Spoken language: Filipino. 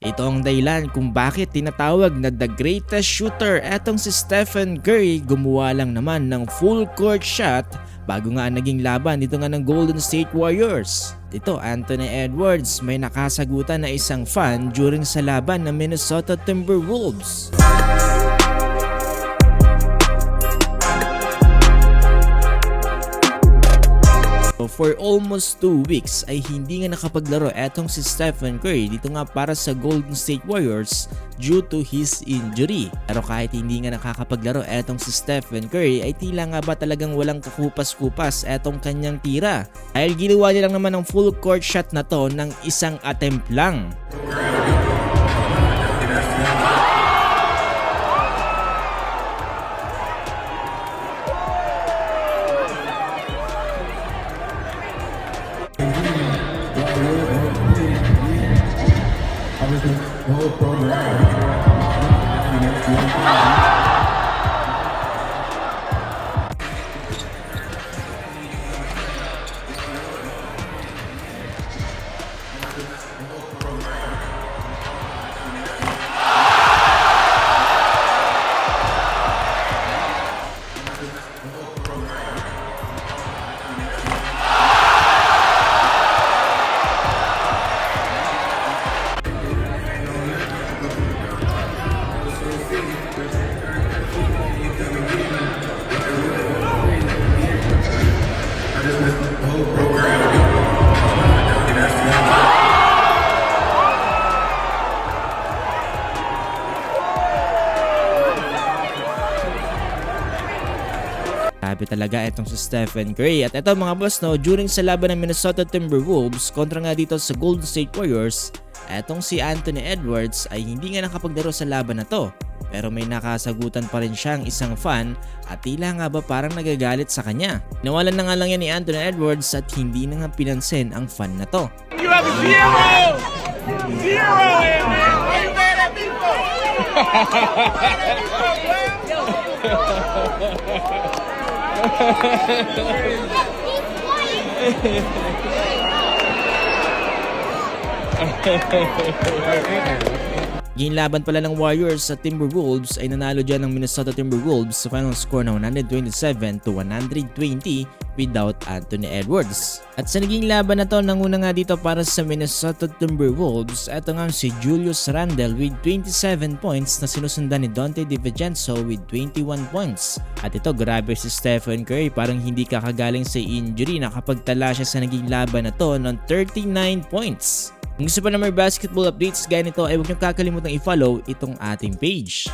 Ito ang dahilan kung bakit tinatawag na the greatest shooter. Etong si Stephen Curry gumawa lang naman ng full court shot bago nga naging laban dito nga ng Golden State Warriors. Ito, Anthony Edwards may nakasagutan na isang fan during sa laban ng Minnesota Timberwolves. For almost 2 weeks ay hindi nga nakapaglaro etong si Stephen Curry dito nga para sa Golden State Warriors due to his injury. Pero kahit hindi nga nakakapaglaro etong si Stephen Curry ay tila nga ba talagang walang kakupas-kupas etong kanyang tira. Dahil ginawa niya lang naman ng full court shot na to ng isang attempt lang. Grabe talaga itong si Stephen Curry. At ito mga boss, no, during sa laban ng Minnesota Timberwolves kontra nga dito sa Golden State Warriors, etong si Anthony Edwards ay hindi nga nakapaglaro sa laban na to. Pero may nakasagutan pa rin siyang isang fan at tila nga ba parang nagagalit sa kanya. Nawalan na nga lang yan ni Anthony Edwards at hindi na nga pinansin ang fan na to. You have zero! Zero in there! Why you mad at me for? Ginlaban pala ng Warriors sa Timberwolves ay nanalo dyan ng Minnesota Timberwolves sa final score na 127-120 without Anthony Edwards. At sa naging laban na to, nanguna nga dito para sa Minnesota Timberwolves, eto nga si Julius Randle with 27 points na sinusundan ni Donte DiVincenzo with 21 points. At ito, grabe si Stephen Curry, parang hindi kakagaling sa injury, nakapagtala siya sa naging laban na to ng 39 points. Kung gusto pa na may basketball updates gaya nito ay huwag niyong kakalimutang i-follow itong ating page.